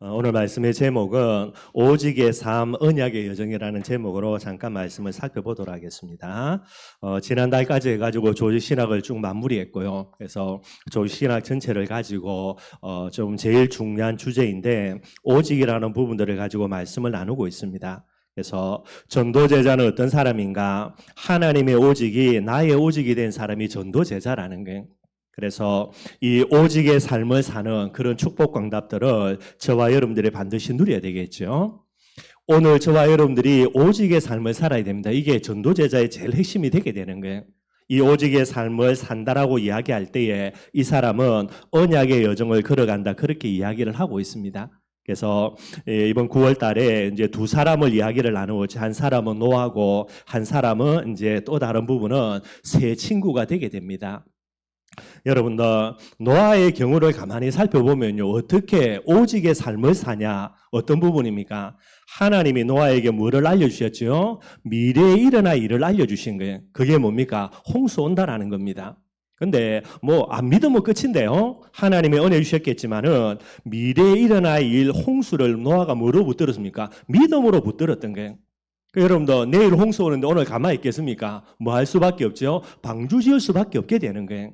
오늘 말씀의 제목은 오직의 삶, 언약의 여정이라는 제목으로 잠깐 말씀을 살펴보도록 하겠습니다. 지난달까지 해가지고 조직신학을 쭉 마무리했고요. 그래서 조직신학 전체를 가지고 좀 제일 중요한 주제인데 오직이라는 부분들을 가지고 말씀을 나누고 있습니다. 그래서 전도제자는 어떤 사람인가? 하나님의 오직이 나의 오직이 된 사람이 전도제자라는 거예요. 그래서 이 오직의 삶을 사는 그런 축복 광답들을 저와 여러분들이 반드시 누려야 되겠죠. 오늘 저와 여러분들이 오직의 삶을 살아야 됩니다. 이게 전도제자의 제일 핵심이 되게 되는 거예요. 이 오직의 삶을 산다라고 이야기할 때에 이 사람은 언약의 여정을 걸어간다, 그렇게 이야기를 하고 있습니다. 그래서 이번 9월 달에 이제 두 사람을 이야기를 나누었지, 한 사람은 노아고 한 사람은 이제 또 다른 부분은 세 친구가 되게 됩니다. 여러분들, 노아의 경우를 가만히 살펴보면요, 어떻게 오직의 삶을 사냐, 어떤 부분입니까? 하나님이 노아에게 뭐를 알려주셨죠? 미래에 일어날 일을 알려주신 거예요. 그게 뭡니까? 홍수 온다라는 겁니다. 근데 안 믿으면 끝인데요. 하나님이 은혜 주셨겠지만은 미래에 일어날 일 홍수를 노아가 뭐로 붙들었습니까? 믿음으로 붙들었던 거예요. 여러분들, 내일 홍수 오는데 오늘 가만히 있겠습니까? 뭐 할 수밖에 없죠? 방주 지을 수밖에 없게 되는 거예요.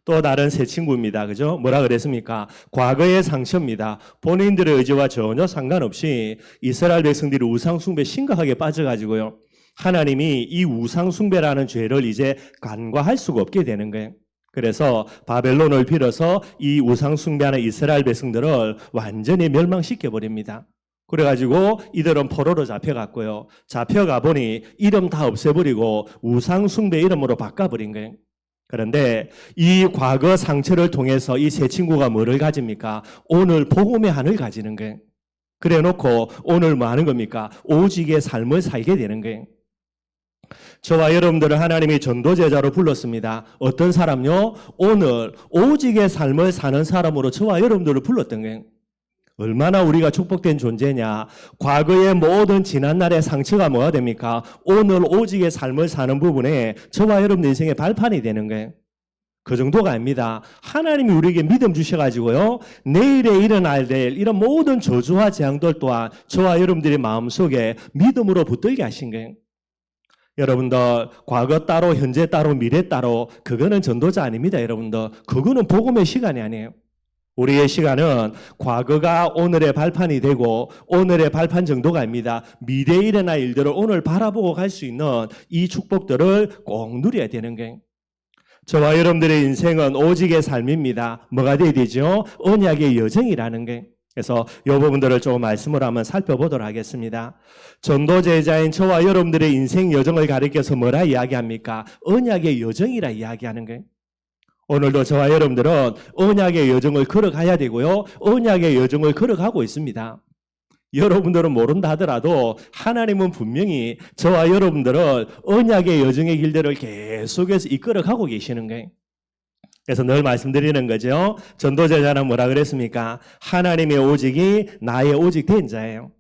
또 다른 세 친구입니다. 그죠? 뭐라 그랬습니까? 과거의 상처입니다. 본인들의 의지와 전혀 상관없이 이스라엘 백성들이 우상숭배에 심각하게 빠져가지고요, 하나님이 이 우상숭배라는 죄를 이제 간과할 수가 없게 되는 거예요. 그래서 바벨론을 빌어서 이 우상숭배하는 이스라엘 백성들을 완전히 멸망시켜버립니다. 그래가지고 이들은 포로로 잡혀갔고요. 잡혀가 보니 이름 다 없애버리고 우상숭배 이름으로 바꿔버린 거예요. 그런데 이 과거 상처를 통해서 이 세 친구가 뭐를 가집니까? 오늘 복음의 한을 가지는 거예요. 그래 놓고 오늘 뭐 하는 겁니까? 오직의 삶을 살게 되는 거예요. 저와 여러분들을 하나님이 전도제자로 불렀습니다. 어떤 사람요? 오늘 오직의 삶을 사는 사람으로 저와 여러분들을 불렀던 거예요. 얼마나 우리가 축복된 존재냐. 과거의 모든 지난날의 상처가 뭐가 됩니까? 오늘 오직의 삶을 사는 부분에 저와 여러분 인생의 발판이 되는 거예요. 그 정도가 아닙니다. 하나님이 우리에게 믿음 주셔가지고요, 내일에 일어날 될 이런 모든 저주와 재앙들 또한 저와 여러분들의 마음속에 믿음으로 붙들게 하신 거예요. 여러분들, 과거 따로 현재 따로 미래 따로, 그거는 전도자 아닙니다. 여러분들, 그거는 복음의 시간이 아니에요. 우리의 시간은 과거가 오늘의 발판이 되고 오늘의 발판 정도가 아닙니다. 미래에 일어날 일들을 오늘 바라보고 갈 수 있는 이 축복들을 꼭 누려야 되는 거예요. 저와 여러분들의 인생은 오직의 삶입니다. 뭐가 돼야 되죠? 언약의 여정이라는 거예요. 그래서 이 부분들을 조금 말씀을 한번 살펴보도록 하겠습니다. 전도제자인 저와 여러분들의 인생 여정을 가리켜서 뭐라 이야기합니까? 언약의 여정이라 이야기하는 거예요. 오늘도 저와 여러분들은 언약의 여정을 걸어가야 되고요, 언약의 여정을 걸어가고 있습니다. 여러분들은 모른다 하더라도 하나님은 분명히 저와 여러분들을 언약의 여정의 길들을 계속해서 이끌어가고 계시는 거예요. 그래서 늘 말씀드리는 거죠. 전도제자는 뭐라 그랬습니까? 하나님의 오직이 나의 오직 된 자예요.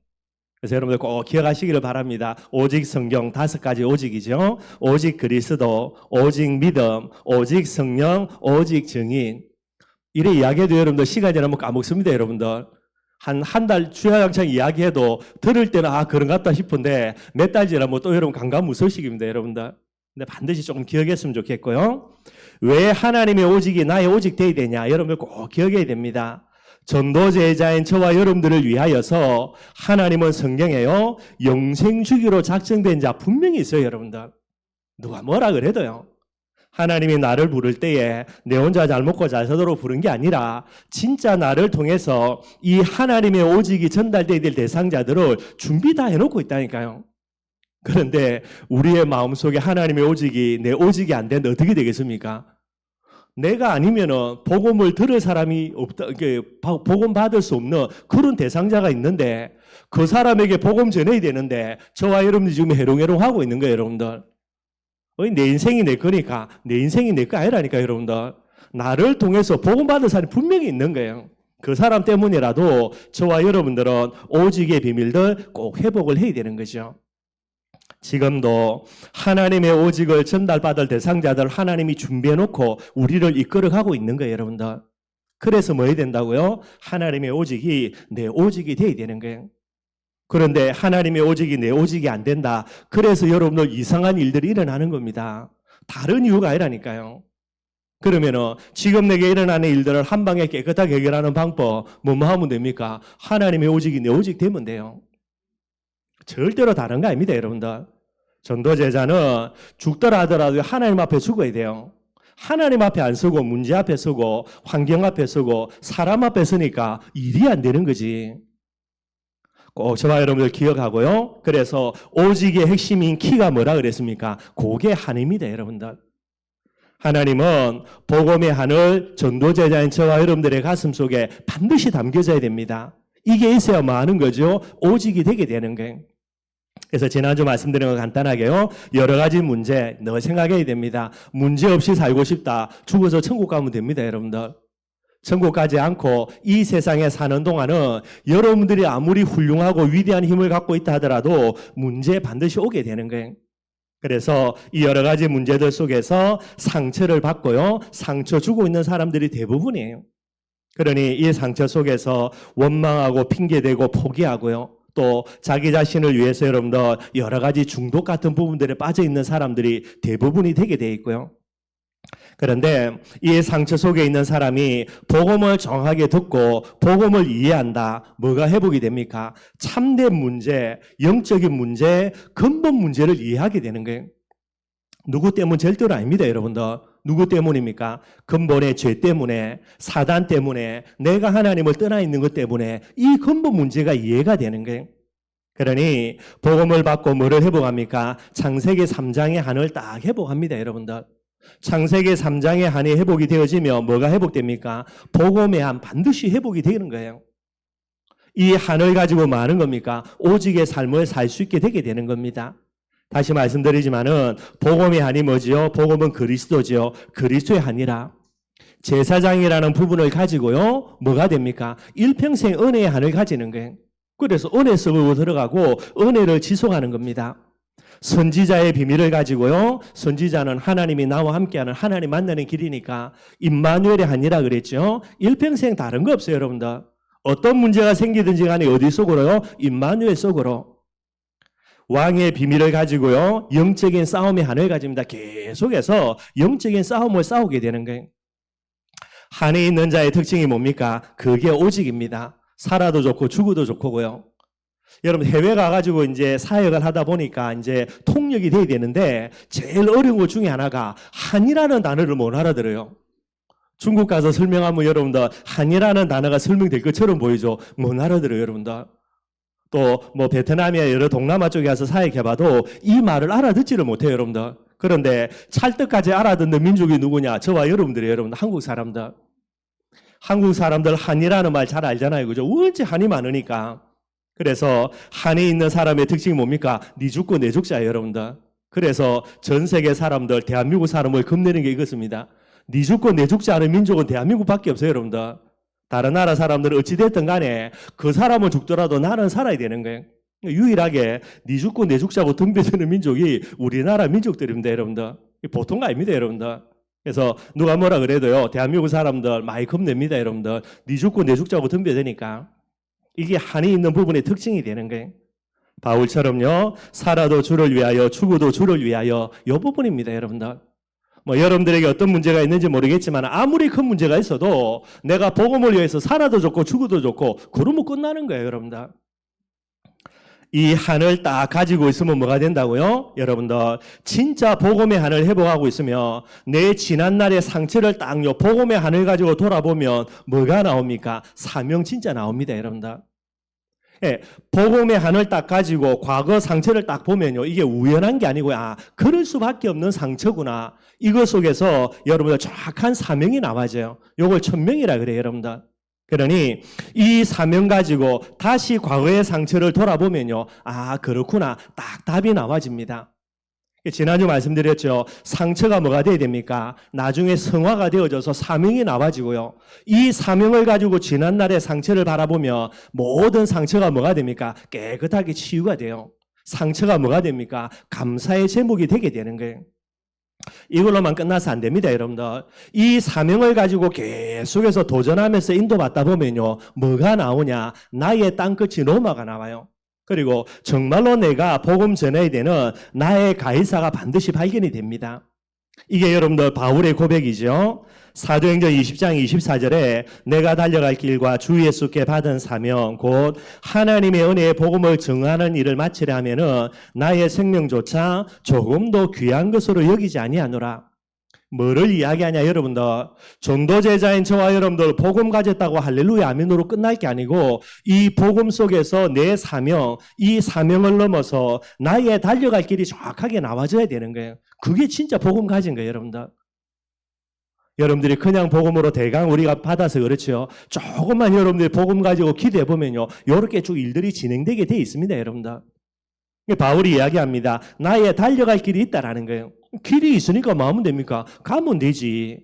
그래서 여러분들 꼭 기억하시기를 바랍니다. 오직 성경 5가지 오직이죠. 오직 그리스도, 오직 믿음, 오직 성령, 오직 증인. 이래 이야기해도 여러분들 시간이 지나면 까먹습니다. 여러분들. 한 달 주야장창 이야기해도 들을 때는 그런 것 같다 싶은데 몇 달 지나면 또 여러분 감감무소식입니다. 여러분들. 근데 반드시 조금 기억했으면 좋겠고요. 왜 하나님의 오직이 나의 오직 되어야 되냐? 여러분들 꼭 기억해야 됩니다. 전도제자인 저와 여러분들을 위하여서 하나님은 성경에요, 영생 주기로 작정된 자 분명히 있어요. 여러분들, 누가 뭐라 그래도요, 하나님이 나를 부를 때에 내 혼자 잘 먹고 잘 살도록 부른 게 아니라 진짜 나를 통해서 이 하나님의 오직이 전달되어야 될 대상자들을 준비 다 해놓고 있다니까요. 그런데 우리의 마음속에 하나님의 오직이 내 오직이 안 되는데 어떻게 되겠습니까? 내가 아니면은 복음을 들을 사람이 없다, 복음 받을 수 없는 그런 대상자가 있는데 그 사람에게 복음 전해야 되는데 저와 여러분들이 지금 해롱해롱하고 있는 거예요. 여러분들, 내 인생이 내 거니까, 내 인생이 내 거 아니라니까. 여러분들, 나를 통해서 복음 받을 사람이 분명히 있는 거예요. 그 사람 때문이라도 저와 여러분들은 오직의 비밀들 꼭 회복을 해야 되는 거죠. 지금도 하나님의 오직을 전달받을 대상자들 하나님이 준비해놓고 우리를 이끌어가고 있는 거예요. 여러분들, 그래서 뭐 해야 된다고요? 하나님의 오직이 내 오직이 돼야 되는 거예요. 그런데 하나님의 오직이 내 오직이 안 된다. 그래서 여러분들 이상한 일들이 일어나는 겁니다. 다른 이유가 아니라니까요. 그러면은 지금 내게 일어나는 일들을 한 방에 깨끗하게 해결하는 방법 뭐뭐 하면 됩니까? 하나님의 오직이 내 오직 되면 돼요. 절대로 다른 거 아닙니다, 여러분들. 전도제자는 죽더라 하더라도 하나님 앞에 죽어야 돼요. 하나님 앞에 안 서고 문제 앞에 서고 환경 앞에 서고 사람 앞에 서니까 일이 안 되는 거지. 꼭 저와 여러분들 기억하고요. 그래서 오직의 핵심인 키가 뭐라 그랬습니까? 그게 하나님입니다, 여러분들. 하나님은 복음의 하늘 전도제자인 저와 여러분들의 가슴 속에 반드시 담겨져야 됩니다. 이게 있어야 뭐 하는 거죠? 오직이 되게 되는 거예요. 그래서 지난주 말씀드린 거 간단하게요. 여러 가지 문제 너 생각해야 됩니다. 문제 없이 살고 싶다. 죽어서 천국 가면 됩니다, 여러분들. 천국 가지 않고 이 세상에 사는 동안은 여러분들이 아무리 훌륭하고 위대한 힘을 갖고 있다 하더라도 문제 반드시 오게 되는 거예요. 그래서 이 여러 가지 문제들 속에서 상처를 받고요. 상처 주고 있는 사람들이 대부분이에요. 그러니 이 상처 속에서 원망하고 핑계대고 포기하고요. 또 자기 자신을 위해서 여러분들 여러 가지 중독 같은 부분들에 빠져 있는 사람들이 대부분이 되게 돼 있고요. 그런데 이 상처 속에 있는 사람이 복음을 정확하게 듣고 복음을 이해한다. 뭐가 회복이 됩니까? 참된 문제, 영적인 문제, 근본 문제를 이해하게 되는 거예요. 누구 때문 절대로 아닙니다, 여러분들. 누구 때문입니까? 근본의 죄 때문에, 사단 때문에, 내가 하나님을 떠나 있는 것 때문에 이 근본 문제가 이해가 되는 거예요. 그러니 복음을 받고 뭐를 회복합니까? 창세기 3장의 한을 딱 회복합니다, 여러분들. 창세기 3장의 한이 회복이 되어지면 뭐가 회복됩니까? 복음의 한 반드시 회복이 되는 거예요. 이 한을 가지고 뭐 하는 겁니까? 오직의 삶을 살 수 있게 되게 되는 겁니다. 다시 말씀드리지만은 복음의 한이 뭐지요? 복음은 그리스도지요. 그리스도의 한이라. 제사장이라는 부분을 가지고요. 뭐가 됩니까? 일평생 은혜의 한을 가지는 거예요. 그래서 은혜 속으로 들어가고 은혜를 지속하는 겁니다. 선지자의 비밀을 가지고요. 선지자는 하나님이 나와 함께하는 하나님 만나는 길이니까 임마누엘의 한이라 그랬죠. 일평생 다른 거 없어요, 여러분들. 어떤 문제가 생기든지 간에 어디 속으로요? 임마누엘 속으로. 왕의 비밀을 가지고요. 영적인 싸움의 한을 가집니다. 계속해서 영적인 싸움을 싸우게 되는 거예요. 한에 있는 자의 특징이 뭡니까? 그게 오직입니다. 살아도 좋고 죽어도 좋고요. 여러분 해외 가가지고 이제 사역을 하다 보니까 이제 통역이 돼야 되는데 제일 어려운 것 중에 하나가 한이라는 단어를 못 알아들어요. 중국 가서 설명하면 여러분들 한이라는 단어가 설명될 것처럼 보이죠. 못 알아들어요, 여러분들. 또 뭐 베트남이나 여러 동남아 쪽에 가서 사역해봐도 이 말을 알아듣지를 못해요, 여러분들. 그런데 찰떡까지 알아듣는 민족이 누구냐? 저와 여러분들이에요, 여러분들. 한국 사람들. 한국 사람들 한이라는 말 잘 알잖아요, 그죠? 원체 한이 많으니까. 그래서 한에 있는 사람의 특징이 뭡니까? 네 죽고 내 죽자예요, 여러분들. 그래서 전 세계 사람들, 대한민국 사람을 겁내는 게 이것입니다. 네 죽고 내 죽지 않은 민족은 대한민국밖에 없어요, 여러분들. 다른 나라 사람들은 어찌됐든 간에 그 사람은 죽더라도 나는 살아야 되는 거예요. 유일하게 네 죽고 내 죽자고 덤벼드는 민족이 우리나라 민족들입니다, 여러분들. 보통 거 아닙니다, 여러분들. 그래서 누가 뭐라 그래도요, 대한민국 사람들 많이 겁냅니다, 여러분들. 네 죽고 내 죽자고 덤벼드니까. 이게 한이 있는 부분의 특징이 되는 거예요. 바울처럼요. 살아도 주를 위하여 죽어도 주를 위하여 이 부분입니다, 여러분들. 뭐 여러분들에게 어떤 문제가 있는지 모르겠지만 아무리 큰 문제가 있어도 내가 복음을 위해서 살아도 좋고 죽어도 좋고 그러면 끝나는 거예요, 여러분들. 이 한을 딱 가지고 있으면 뭐가 된다고요? 여러분들 진짜 복음의 한을 회복하고 있으면 내 지난날의 상처를 딱 복음의 한을 가지고 돌아보면 뭐가 나옵니까? 사명 진짜 나옵니다, 여러분들. 예, 복음의 한을 딱 가지고 과거 상처를 딱 보면요, 이게 우연한 게 아니고요. 아, 그럴 수밖에 없는 상처구나. 이것 속에서 여러분들 정확한 사명이 나와져요. 이걸 천명이라 그래요, 여러분들. 그러니 이 사명 가지고 다시 과거의 상처를 돌아보면요, 아 그렇구나, 딱 답이 나와집니다. 지난주 말씀드렸죠. 상처가 뭐가 돼야 됩니까? 나중에 성화가 되어져서 사명이 나와지고요. 이 사명을 가지고 지난날의 상처를 바라보면 모든 상처가 뭐가 됩니까? 깨끗하게 치유가 돼요. 상처가 뭐가 됩니까? 감사의 제목이 되게 되는 거예요. 이걸로만 끝나서 안 됩니다, 여러분들. 이 사명을 가지고 계속해서 도전하면서 인도받다 보면요, 뭐가 나오냐? 나의 땅끝이 로마가 나와요. 그리고 정말로 내가 복음 전해야 되는 나의 가이사가 반드시 발견이 됩니다. 이게 여러분들 바울의 고백이죠. 사도행전 20장 24절에 내가 달려갈 길과 주 예수께 받은 사명 곧 하나님의 은혜의 복음을 증언하는 일을 마치려 하면은 나의 생명조차 조금도 귀한 것으로 여기지 아니하노라. 뭐를 이야기하냐 여러분들. 전도제자인 저와 여러분들 복음 가졌다고 할렐루야 아멘으로 끝날 게 아니고 이 복음 속에서 내 사명, 이 사명을 넘어서 나의 달려갈 길이 정확하게 나와져야 되는 거예요. 그게 진짜 복음 가진 거예요, 여러분들. 여러분들이 그냥 복음으로 대강 우리가 받아서 그렇죠. 조금만 여러분들이 복음 가지고 기도해 보면요, 이렇게 쭉 일들이 진행되게 돼 있습니다, 여러분들. 바울이 이야기합니다. 나의 달려갈 길이 있다라는 거예요. 길이 있으니까 마음은 됩니까? 가면 되지.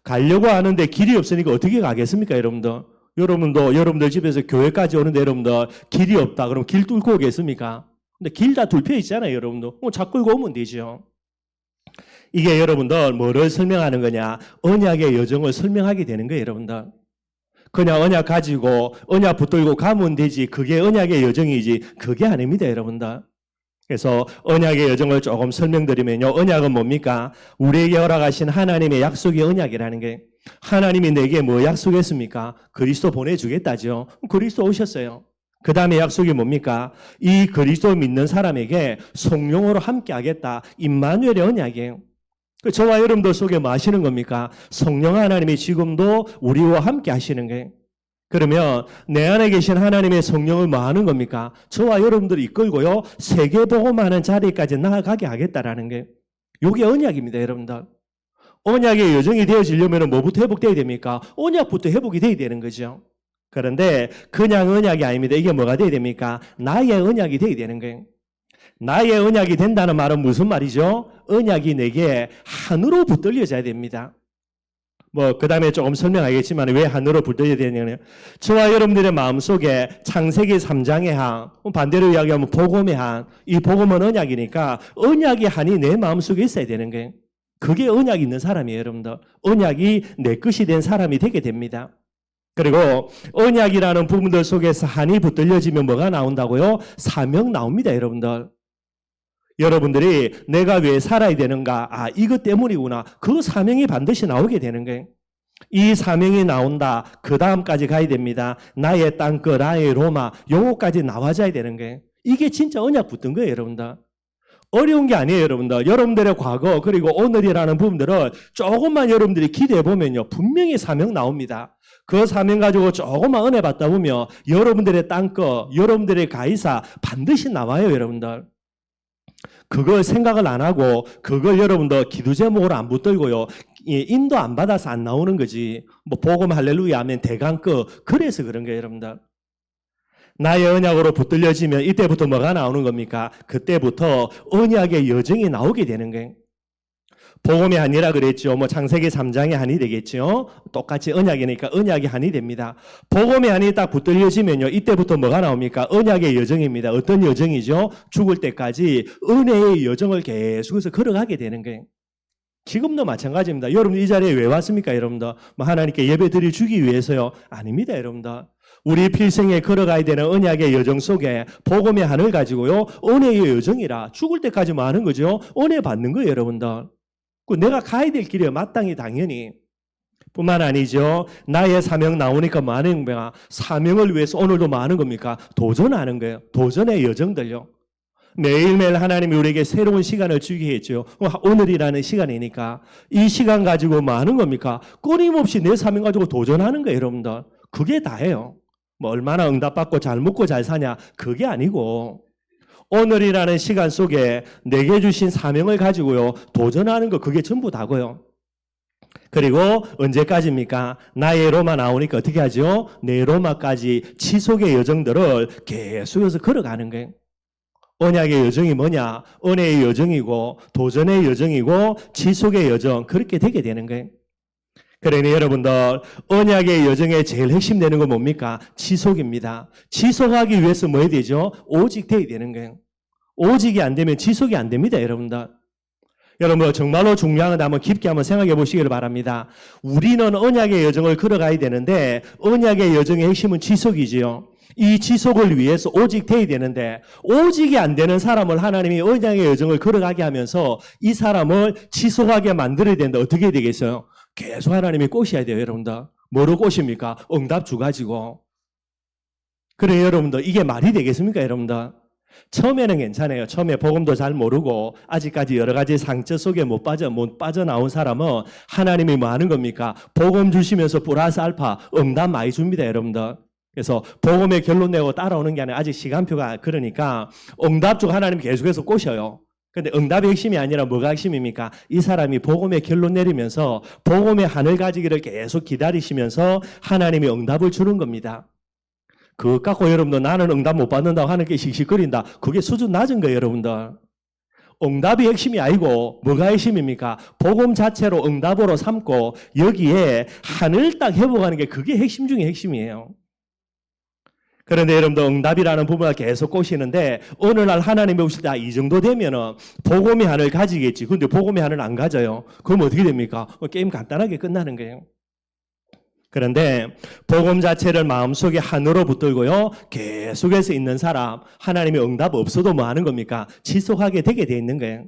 가려고 하는데 길이 없으니까 어떻게 가겠습니까, 여러분들? 여러분들 집에서 교회까지 오는데 여러분들 길이 없다. 그럼 길 뚫고 오겠습니까? 근데 길 다 둘 펴 있잖아요, 여러분들. 차 끌고 오면 되죠. 이게 여러분들 뭐를 설명하는 거냐? 언약의 여정을 설명하게 되는 거예요, 여러분들. 그냥 언약 가지고 언약 붙들고 가면 되지. 그게 언약의 여정이지. 그게 아닙니다, 여러분들. 그래서 언약의 여정을 조금 설명드리면요. 언약은 뭡니까? 우리에게 허락하신 하나님의 약속이 언약이라는 게, 하나님이 내게 뭐 약속했습니까? 그리스도 보내주겠다죠. 그리스도 오셨어요. 그 다음에 약속이 뭡니까? 이 그리스도 믿는 사람에게 성령으로 함께 하겠다. 임마누엘의 언약이에요. 저와 여러분들 속에 뭐 하시는 겁니까? 성령 하나님이 지금도 우리와 함께 하시는 거예요. 그러면 내 안에 계신 하나님의 성령을 뭐 하는 겁니까? 저와 여러분들을 이끌고요, 세계복음하는 자리까지 나아가게 하겠다라는 게, 이게 언약입니다, 여러분들. 언약의 여정이 되어지려면 뭐부터 회복돼야 됩니까? 언약부터 회복이 돼야 되는 거죠. 그런데 그냥 언약이 아닙니다. 이게 뭐가 돼야 됩니까? 나의 언약이 돼야 되는 거예요. 나의 언약이 된다는 말은 무슨 말이죠? 언약이 내게 하늘로 붙들려져야 됩니다. 그 다음에 조금 설명하겠지만 왜 하늘로 붙들려야 되냐면, 저와 여러분들의 마음속에 창세기 3장의 한, 반대로 이야기하면 복음의 한, 이 복음은 언약이니까 언약의 한이 내 마음속에 있어야 되는 거예요. 그게 언약이 있는 사람이에요, 여러분들. 언약이 내 것이 된 사람이 되게 됩니다. 그리고 언약이라는 부분들 속에서 한이 붙들려지면 뭐가 나온다고요? 사명 나옵니다, 여러분들. 여러분들이 내가 왜 살아야 되는가? 이것 때문이구나. 그 사명이 반드시 나오게 되는 거예요. 이 사명이 나온다. 그 다음까지 가야 됩니다. 나의 땅끝, 나의 로마, 요거까지 나와줘야 되는 거예요. 이게 진짜 언약 붙은 거예요, 여러분들. 어려운 게 아니에요, 여러분들. 여러분들의 과거 그리고 오늘이라는 부분들을 조금만 여러분들이 기대해 보면요, 분명히 사명 나옵니다. 그 사명 가지고 조금만 은혜 받다 보면 여러분들의 땅끝, 여러분들의 가이사 반드시 나와요, 여러분들. 그걸 생각을 안 하고 그걸 여러분들 기도 제목으로 안 붙들고요, 인도 안 받아서 안 나오는 거지. 복음 할렐루야 하면 대강끝. 그래서 그런 거예요, 여러분들. 나의 언약으로 붙들려지면 이때부터 뭐가 나오는 겁니까? 그때부터 언약의 여정이 나오게 되는 거예요. 복음의 한이라 그랬죠. 창세기 3장의 한이 되겠죠. 똑같이 언약이니까 언약의 한이 됩니다. 복음의 한이 딱 붙들려지면요, 이때부터 뭐가 나옵니까? 언약의 여정입니다. 어떤 여정이죠? 죽을 때까지 은혜의 여정을 계속해서 걸어가게 되는 거예요. 지금도 마찬가지입니다. 여러분 이 자리에 왜 왔습니까, 여러분들? 하나님께 예배드려 주기 위해서요? 아닙니다, 여러분들. 우리 필생에 걸어가야 되는 언약의 여정 속에 복음의 한을 가지고요, 은혜의 여정이라 죽을 때까지 뭐 하는 거죠? 은혜 받는 거예요, 여러분들. 내가 가야 될 길이에요, 마땅히 당연히. 뿐만 아니죠. 나의 사명 나오니까 뭐 하는 겁니까? 사명을 위해서 오늘도 뭐 하는 겁니까? 도전하는 거예요. 도전의 여정들요. 매일매일 하나님이 우리에게 새로운 시간을 주게 했죠. 오늘이라는 시간이니까 이 시간 가지고 뭐 하는 겁니까? 끊임없이 내 사명 가지고 도전하는 거예요, 여러분들. 그게 다예요. 얼마나 응답받고 잘 먹고 잘 사냐, 그게 아니고 오늘이라는 시간 속에 내게 주신 사명을 가지고요, 도전하는 거, 그게 전부 다고요. 그리고 언제까지입니까? 나의 로마 나오니까 어떻게 하죠? 내 로마까지 지속의 여정들을 계속해서 걸어가는 거예요. 언약의 여정이 뭐냐? 은혜의 여정이고 도전의 여정이고 지속의 여정, 그렇게 되게 되는 거예요. 그러니 여러분들, 언약의 여정의 제일 핵심 되는 건 뭡니까? 지속입니다. 지속하기 위해서 뭐 해야 되죠? 오직 돼야 되는 거예요. 오직이 안 되면 지속이 안 됩니다, 여러분들. 여러분 정말로 중요한 건 한번 깊게 한번 생각해 보시기를 바랍니다. 우리는 언약의 여정을 걸어가야 되는데 언약의 여정의 핵심은 지속이지요. 이 지속을 위해서 오직 돼야 되는데 오직이 안 되는 사람을 하나님이 언약의 여정을 걸어가게 하면서 이 사람을 지속하게 만들어야 되는데 어떻게 되겠어요? 계속 하나님이 꼬셔야 돼요, 여러분들. 뭐로 꼬십니까? 응답 주가지고. 그래, 여러분들 이게 말이 되겠습니까, 여러분들? 처음에는 괜찮아요. 처음에 복음도 잘 모르고 아직까지 여러 가지 상처 속에 못 빠져나온 사람은 하나님이 뭐 하는 겁니까? 복음 주시면서 플러스 알파 응답 많이 줍니다, 여러분들. 그래서 복음의 결론 내고 따라오는 게 아니라 아직 시간표가 그러니까 응답 쪽 하나님이 계속해서 꼬셔요. 근데 응답의 핵심이 아니라 뭐가 핵심입니까? 이 사람이 복음의 결론 내리면서 복음의 하늘 가지기를 계속 기다리시면서 하나님이 응답을 주는 겁니다. 그거 갖고 여러분들 나는 응답 못 받는다고 하는 게 씩씩거린다. 그게 수준 낮은 거예요, 여러분들. 응답이 핵심이 아니고 뭐가 핵심입니까? 복음 자체로 응답으로 삼고 여기에 하늘 딱 회복하는 게 그게 핵심 중에 핵심이에요. 그런데 여러분들 응답이라는 부분을 계속 꼬시는데 어느 날 하나님이 오실 때 이 정도 되면은 복음의 하늘 가지겠지. 근데 복음의 하늘 안 가져요. 그럼 어떻게 됩니까? 게임 간단하게 끝나는 거예요. 그런데 복음 자체를 마음속에 하늘로 붙들고요. 계속해서 있는 사람, 하나님의 응답 없어도 뭐 하는 겁니까? 지속하게 되게 돼 있는 거예요.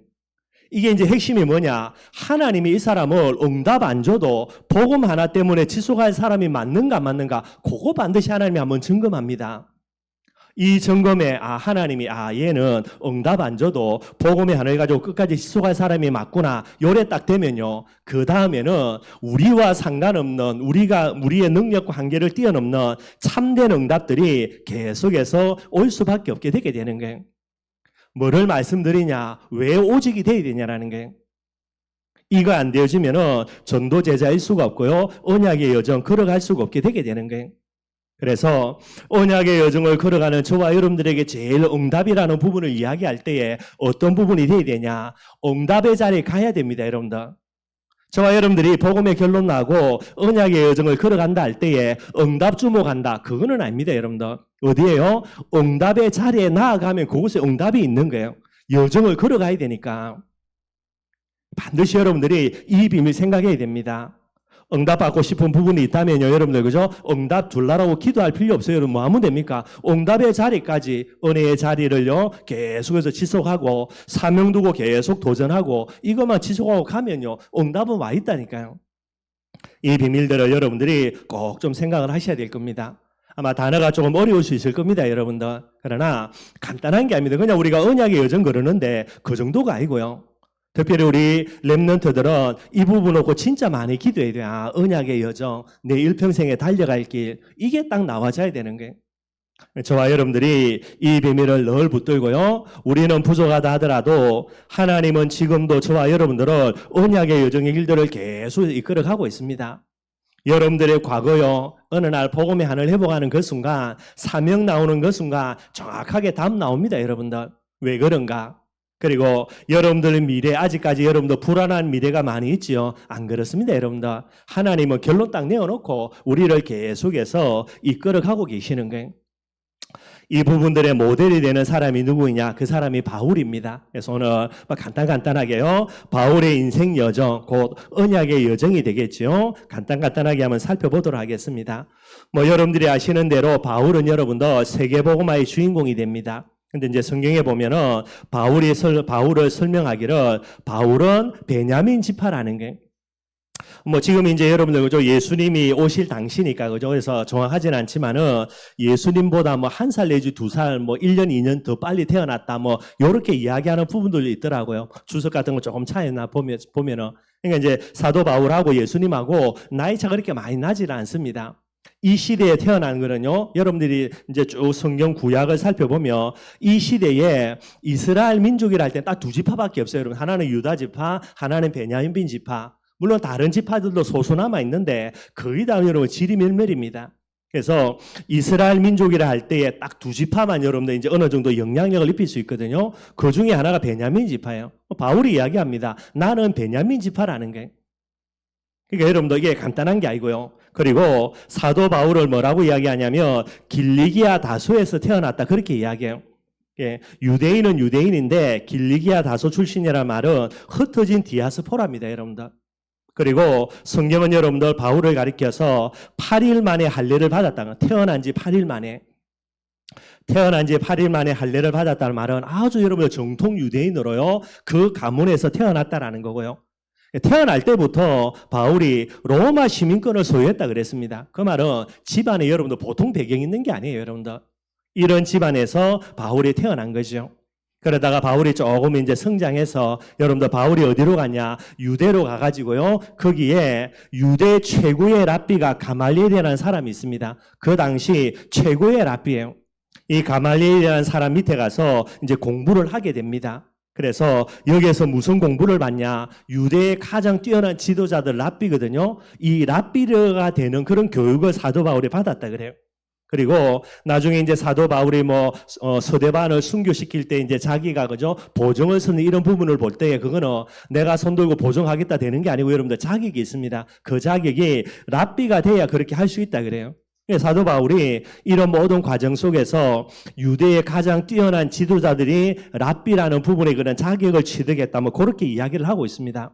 이게 이제 핵심이 뭐냐? 하나님이 이 사람을 응답 안 줘도 복음 하나 때문에 지속할 사람이 맞는가 안 맞는가 그거 반드시 하나님이 한번 점검합니다. 이 점검에 하나님이 얘는 응답 안 줘도 복음의 하나를 가지고 끝까지 지속할 사람이 맞구나. 요래 딱 되면요. 그 다음에는 우리와 상관없는 우리의 능력과 한계를 뛰어넘는 참된 응답들이 계속해서 올 수밖에 없게 되게 되는 거예요. 뭐를 말씀드리냐? 왜 오직이 돼야 되냐라는 거예요. 이거 안 되어지면은 전도 제자일 수가 없고요. 언약의 여정 걸어갈 수가 없게 되게 되는 거예요. 그래서 언약의 여정을 걸어가는 저와 여러분들에게 제일 응답이라는 부분을 이야기할 때에 어떤 부분이 돼야 되냐? 응답의 자리에 가야 됩니다, 여러분들. 저와 여러분들이 복음의 결론 나고 언약의 여정을 걸어간다 할 때에 응답 주목한다. 그거는 아닙니다, 여러분들. 어디에요? 응답의 자리에 나아가면 그곳에 응답이 있는 거예요. 여정을 걸어가야 되니까. 반드시 여러분들이 이 비밀 생각해야 됩니다. 응답받고 싶은 부분이 있다면요, 여러분들, 그죠? 응답 줄라라고 기도할 필요 없어요. 여러분, 뭐 하면 됩니까? 응답의 자리까지, 은혜의 자리를요, 계속해서 지속하고, 사명 두고 계속 도전하고, 이것만 지속하고 가면요, 응답은 와 있다니까요. 이 비밀들을 여러분들이 꼭 좀 생각을 하셔야 될 겁니다. 아마 단어가 조금 어려울 수 있을 겁니다, 여러분들. 그러나, 간단한 게 아닙니다. 그냥 우리가 언약의 여정 걸었는데, 그 정도가 아니고요. 특별히 우리 렘넌트들은 이 부분 놓고 진짜 많이 기도해야 돼요. 언약의 여정, 내 일평생에 달려갈 길, 이게 딱 나와줘야 되는 거예요. 저와 여러분들이 이 비밀을 늘 붙들고요. 우리는 부족하다 하더라도 하나님은 지금도 저와 여러분들을 언약의 여정의 길들을 계속 이끌어가고 있습니다. 여러분들의 과거요. 어느 날 복음의 하늘 회복하는 그 순간, 사명 나오는 그 순간 정확하게 답 나옵니다, 여러분들. 왜 그런가? 그리고 여러분들의 미래, 아직까지 여러분들 불안한 미래가 많이 있지요. 안 그렇습니다, 여러분들. 하나님은 결론 딱 내어놓고 우리를 계속해서 이끌어가고 계시는 거예요. 이 부분들의 모델이 되는 사람이 누구이냐? 그 사람이 바울입니다. 그래서 오늘 간단하게요. 바울의 인생 여정, 곧 언약의 여정이 되겠죠. 간단하게 한번 살펴보도록 하겠습니다. 여러분들이 아시는 대로 바울은 여러분들 세계복음화의 주인공이 됩니다. 근데 이제 성경에 보면은 바울을 설명하기를 바울은 베냐민 지파라는 게 지금 이제 여러분들 그죠? 예수님이 오실 당시니까 그죠? 그래서 정확하진 않지만은 예수님보다 한 살 내지 2살 1년 2년 더 빨리 태어났다 요렇게 이야기하는 부분들이 있더라고요. 주석 같은 거 조금 차이나 보면은 그러니까 이제 사도 바울하고 예수님하고 나이 차가 그렇게 많이 나지는 않습니다. 이 시대에 태어난 거는요, 여러분들이 이제 쭉 성경 구약을 살펴보면 이 시대에 이스라엘 민족이라 할 때 딱 2지파밖에 없어요, 여러분. 하나는 유다 지파, 하나는 베냐민 지파. 물론 다른 지파들도 소수 남아 있는데 거의 다 여러분 지리멸멸입니다. 그래서 이스라엘 민족이라 할 때에 딱 2지파만 여러분들 이제 어느 정도 영향력을 입힐 수 있거든요. 그 중에 하나가 베냐민 지파예요. 바울이 이야기합니다. 나는 베냐민 지파라는 게. 그러니까 여러분들 이게 간단한 게 아니고요. 그리고 사도 바울을 뭐라고 이야기하냐면 길리기아 다소에서 태어났다 그렇게 이야기해요. 예, 유대인은 유대인인데 길리기아 다소 출신이라는 말은 흩어진 디아스포라입니다, 여러분들. 그리고 성경은 여러분들 바울을 가리켜서 8일 만에 할례를 받았다는, 태어난 지 8일 만에 할례를 받았다는 말은 아주 여러분들 정통 유대인으로요, 그 가문에서 태어났다라는 거고요. 태어날 때부터 바울이 로마 시민권을 소유했다 그랬습니다. 그 말은 집안에 여러분들 보통 배경이 있는 게 아니에요, 여러분들. 이런 집안에서 바울이 태어난 거죠. 그러다가 바울이 조금 이제 성장해서 여러분들 바울이 어디로 갔냐? 유대로 가가지고요. 거기에 유대 최고의 랍비가 가말리엘이라는 사람이 있습니다. 그 당시 최고의 랍비예요. 이 가말리엘이라는 사람 밑에 가서 이제 공부를 하게 됩니다. 그래서 여기에서 무슨 공부를 받냐? 유대의 가장 뛰어난 지도자들 랍비거든요. 이 랍비가 되는 그런 교육을 사도 바울이 받았다 그래요. 그리고 나중에 이제 사도 바울이 서대반을 순교시킬 때 이제 자기가 그죠 보증을 서는 이런 부분을 볼 때에 그거는 내가 손 들고 보증하겠다 되는 게 아니고 여러분들 자격이 있습니다. 그 자격이 랍비가 돼야 그렇게 할 수 있다 그래요. 사도 바울이 이런 모든 과정 속에서 유대의 가장 뛰어난 지도자들이 랍비라는 부분에 그런 자격을 취득했다 그렇게 이야기를 하고 있습니다.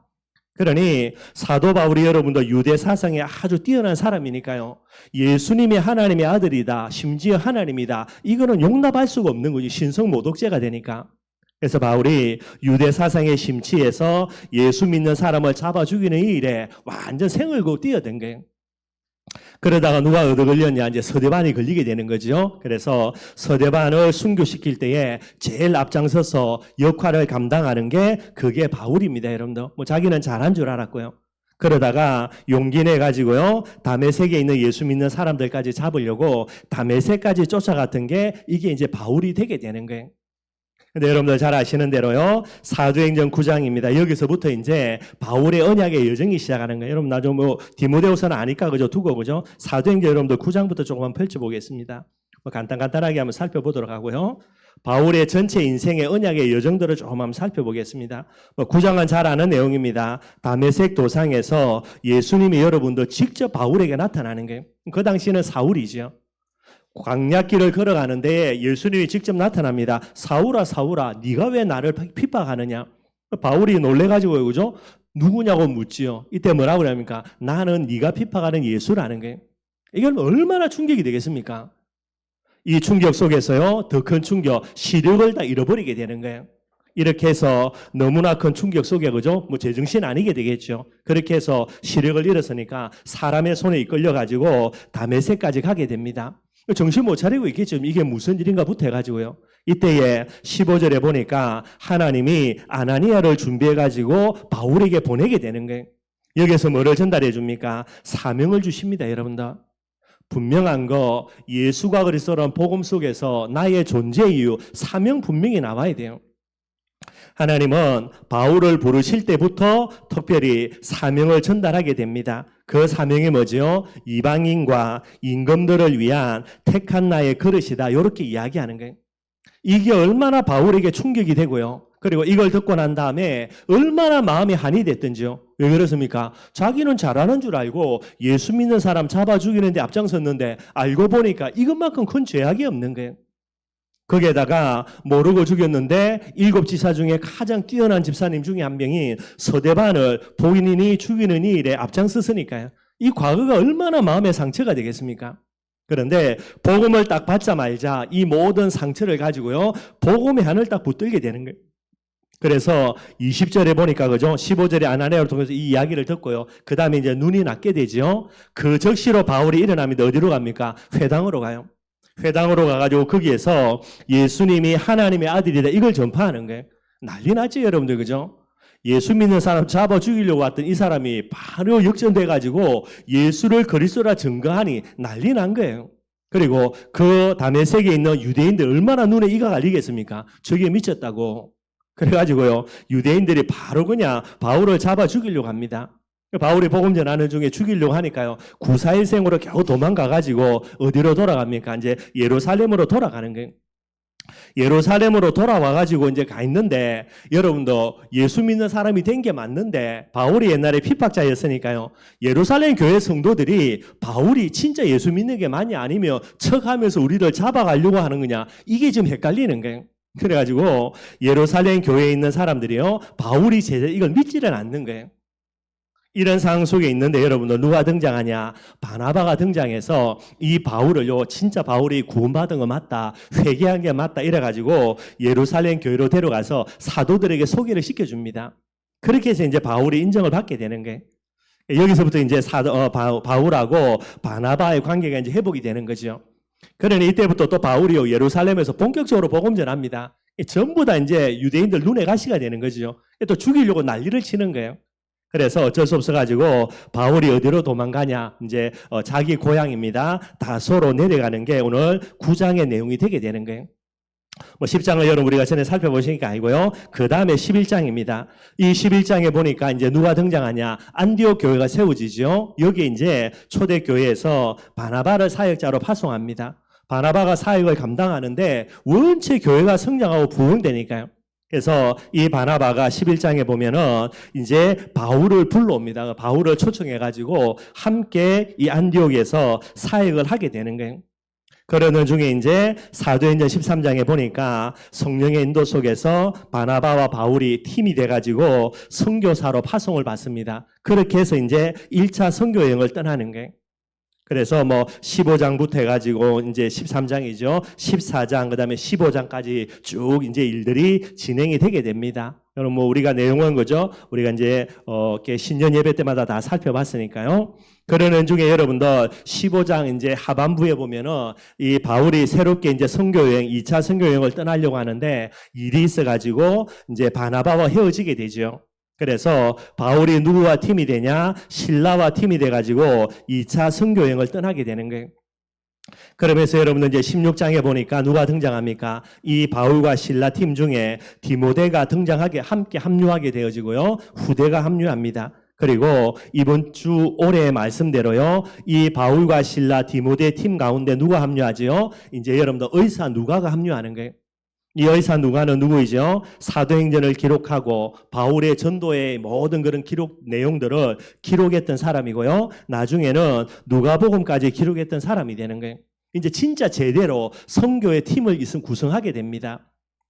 그러니 사도 바울이 여러분들 유대 사상에 아주 뛰어난 사람이니까요. 예수님이 하나님의 아들이다. 심지어 하나님이다. 이거는 용납할 수가 없는 거지. 신성모독죄가 되니까. 그래서 바울이 유대 사상에 심취해서 예수 믿는 사람을 잡아 죽이는 이 일에 완전 생을 걸고 뛰어든 거예요. 그러다가 누가 얻어 걸렸냐? 이제 서대반이 걸리게 되는 거죠. 그래서 서대반을 순교시킬 때에 제일 앞장서서 역할을 감당하는 게 그게 바울입니다, 여러분들. 자기는 잘한 줄 알았고요. 그러다가 용기 내 가지고요. 다메섹에 있는 예수 믿는 사람들까지 잡으려고 다메섹까지 쫓아갔던 게 이게 이제 바울이 되게 되는 거예요. 근데 여러분들 잘 아시는 대로요. 사도행전 9장입니다. 여기서부터 이제 바울의 언약의 여정이 시작하는 거예요. 여러분 나중에 디모데후서는 아니까 그죠? 두고 그죠? 사도행전 여러분들 9장부터 조금만 펼쳐보겠습니다. 간단하게 한번 살펴보도록 하고요. 바울의 전체 인생의 언약의 여정들을 조금 한번 살펴보겠습니다. 9장은 잘 아는 내용입니다. 다메섹 도상에서 예수님이 여러분들 직접 바울에게 나타나는 거예요. 그 당시는 사울이죠. 광야길을 걸어가는데 예수님이 직접 나타납니다. 사울아 사울아 네가 왜 나를 핍박하느냐? 바울이 놀래가지고 그죠? 누구냐고 묻지요. 이때 뭐라고 그럽니까? 나는 네가 핍박하는 예수라는 거예요. 이건 얼마나 충격이 되겠습니까? 이 충격 속에서요. 더 큰 충격, 시력을 다 잃어버리게 되는 거예요. 이렇게 해서 너무나 큰 충격 속에 그죠? 제정신 아니게 되겠죠. 그렇게 해서 시력을 잃었으니까 사람의 손에 이끌려가지고 다메섹까지 가게 됩니다. 정신 못 차리고 있겠죠. 이게 무슨 일인가부터 해가지고요. 이때에 15절에 보니까 하나님이 아나니아를 준비해가지고 바울에게 보내게 되는 거예요. 여기서 뭐를 전달해 줍니까? 사명을 주십니다, 여러분들. 분명한 거 예수가 그리스도라는 복음 속에서 나의 존재 이유, 사명 분명히 나와야 돼요. 하나님은 바울을 부르실 때부터 특별히 사명을 전달하게 됩니다. 그 사명이 뭐죠? 이방인과 임금들을 위한 택한 나의 그릇이다. 이렇게 이야기하는 거예요. 이게 얼마나 바울에게 충격이 되고요. 그리고 이걸 듣고 난 다음에 얼마나 마음이 한이 됐던지요. 왜 그렇습니까? 자기는 잘하는 줄 알고 예수 믿는 사람 잡아 죽이는데 앞장섰는데 알고 보니까 이것만큼 큰 죄악이 없는 거예요. 거기에다가 모르고 죽였는데 7지사 중에 가장 뛰어난 집사님 중에 한 명인 서대반을 본인이 죽이는 이 일에 앞장섰으니까요. 이 과거가 얼마나 마음의 상처가 되겠습니까? 그런데 복음을 딱 받자마자 이 모든 상처를 가지고요. 복음의 한을 딱 붙들게 되는 거예요. 그래서 20절에 보니까 그죠? 15절에 아나니아를 통해서 이 이야기를 듣고요. 그 다음에 이제 눈이 낮게 되죠. 그 적시로 바울이 일어납니다. 어디로 갑니까? 회당으로 가요. 회당으로 가가지고 거기에서 예수님이 하나님의 아들이다 이걸 전파하는 거예요. 난리 났죠, 여러분들, 그죠? 예수 믿는 사람 잡아 죽이려고 왔던 이 사람이 바로 역전돼가지고 예수를 그리스도라 증거하니 난리 난 거예요. 그리고 그 다메섹에 있는 유대인들 얼마나 눈에 이가 갈리겠습니까? 저게 미쳤다고. 그래가지고요, 유대인들이 바로 그냥 바울을 잡아 죽이려고 합니다. 바울이 복음 전하는 중에 죽이려고 하니까요. 구사일생으로 겨우 도망가가지고 어디로 돌아갑니까? 이제 예루살렘으로 돌아가는 거예요. 예루살렘으로 돌아와가지고 이제 가 있는데 여러분도 예수 믿는 사람이 된 게 맞는데 바울이 옛날에 핍박자였으니까요. 예루살렘 교회 성도들이 바울이 진짜 예수 믿는 게 맞냐 아니면 척하면서 우리를 잡아가려고 하는 거냐 이게 지금 헷갈리는 거예요. 그래가지고 예루살렘 교회에 있는 사람들이요, 바울이 제자 이걸 믿지는 않는 거예요. 이런 상황 속에 있는데 여러분들 누가 등장하냐? 바나바가 등장해서 이 바울을요, 진짜 바울이 구원받은 거 맞다, 회개한 게 맞다 이래가지고 예루살렘 교회로 데려가서 사도들에게 소개를 시켜줍니다. 그렇게 해서 이제 바울이 인정을 받게 되는 거예요. 여기서부터 이제 바울하고 바나바의 관계가 이제 회복이 되는 거죠. 그러니 이때부터 또 바울이요, 예루살렘에서 본격적으로 복음 전합니다. 전부 다 이제 유대인들 눈에 가시가 되는 거죠. 또 죽이려고 난리를 치는 거예요. 그래서 어쩔 수 없어가지고 바울이 어디로 도망가냐? 이제 자기 고향입니다. 다소로 내려가는 게 오늘 9장의 내용이 되게 되는 거예요. 10장을 여러분 우리가 전에 살펴보시니까 아니고요. 그 다음에 11장입니다. 이 11장에 보니까 이제 누가 등장하냐? 안디옥 교회가 세워지죠. 여기 이제 초대교회에서 바나바를 사역자로 파송합니다. 바나바가 사역을 감당하는데 원체 교회가 성장하고 부흥되니까요. 그래서 이 바나바가 11장에 보면은 이제 바울을 불러옵니다. 바울을 초청해가지고 함께 이 안디옥에서 사역을 하게 되는 거예요. 그러는 중에 이제 사도행전 13장에 보니까 성령의 인도 속에서 바나바와 바울이 팀이 돼가지고 선교사로 파송을 받습니다. 그렇게 해서 이제 1차 선교 여행을 떠나는 거예요. 그래서 15장부터 해가지고 이제 13장이죠. 14장, 그 다음에 15장까지 쭉 이제 일들이 진행이 되게 됩니다. 여러분 우리가 내용은 거죠. 우리가 이제 신년 예배 때마다 다 살펴봤으니까요. 그러는 중에 여러분들 15장 이제 하반부에 보면은 이 바울이 새롭게 이제 선교여행, 2차 선교여행을 떠나려고 하는데 일이 있어가지고 이제 바나바와 헤어지게 되죠. 그래서 바울이 누구와 팀이 되냐? 실라와 팀이 돼가지고 2차 선교여행을 떠나게 되는 거예요. 그러면서 여러분들 이제 16장에 보니까 누가 등장합니까? 이 바울과 실라 팀 중에 디모데가 등장하게 함께 합류하게 되어지고요. 후대가 합류합니다. 그리고 이번 주 올해의 말씀대로요. 이 바울과 실라 디모데 팀 가운데 누가 합류하지요? 이제 여러분들 의사 누가가 합류하는 거예요. 이 의사 누가는 누구이죠? 사도행전을 기록하고 바울의 전도의 모든 그런 기록 내용들을 기록했던 사람이고요. 나중에는 누가복음까지 기록했던 사람이 되는 거예요. 이제 진짜 제대로 선교의 팀을 구성하게 됩니다.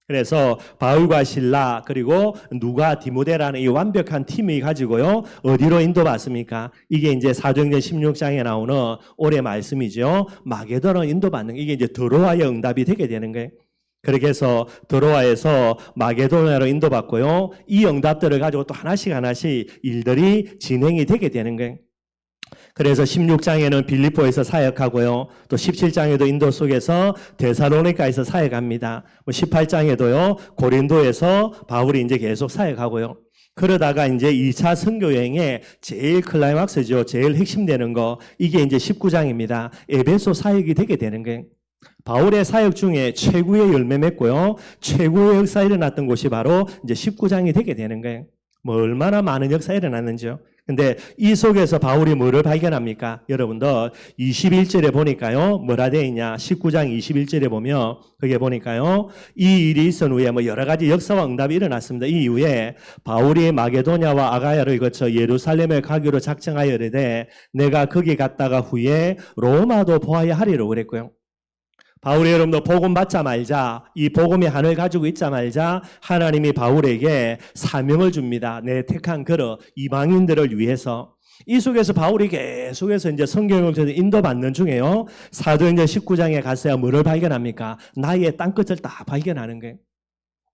그래서 바울과 실라 그리고 누가 디모데라는 이 완벽한 팀이 가지고요. 어디로 인도받습니까? 이게 이제 사도행전 16장에 나오는 올해 말씀이죠. 마게도로 인도받는 이게 이제 드로아의 응답이 되게 되는 거예요. 그렇게 해서 드로아에서 마게도냐로 인도받고요. 이 응답들을 가지고 또 하나씩 일들이 진행이 되게 되는 거예요. 그래서 16장에는 빌립보에서 사역하고요. 또 17장에도 인도 속에서 데살로니가에서 사역합니다. 18장에도요. 고린도에서 바울이 이제 계속 사역하고요. 그러다가 이제 2차 선교 여행의 제일 클라이막스죠. 제일 핵심되는 거. 이게 이제 19장입니다. 에베소 사역이 되게 되는 거예요. 바울의 사역 중에 최고의 열매 맺고요. 최고의 역사 일어났던 곳이 바로 이제 19장이 되게 되는 거예요. 얼마나 많은 역사 일어났는지요. 근데 이 속에서 바울이 뭐를 발견합니까? 여러분들 21절에 보니까요. 뭐라 되어 있냐? 19장 21절에 보면 거기에 보니까요. 이 일이 있은 후에 여러 가지 역사와 응답이 일어났습니다. 이 이후에 바울이 마게도냐와 아가야를 거쳐 예루살렘에 가기로 작정하여 이르되 내가 거기 갔다가 후에 로마도 보아야 하리로 그랬고요. 바울이 여러분들 복음 받자마자 이 복음의 한을 가지고 있자마자 하나님이 바울에게 사명을 줍니다. 내 택한 그릇 이방인들을 위해서. 이 속에서 바울이 계속해서 이제 성경을 인도받는 중에요. 사도행전 19장에 갔어야 뭐를 발견합니까? 나의 땅끝을 딱 발견하는 거예요.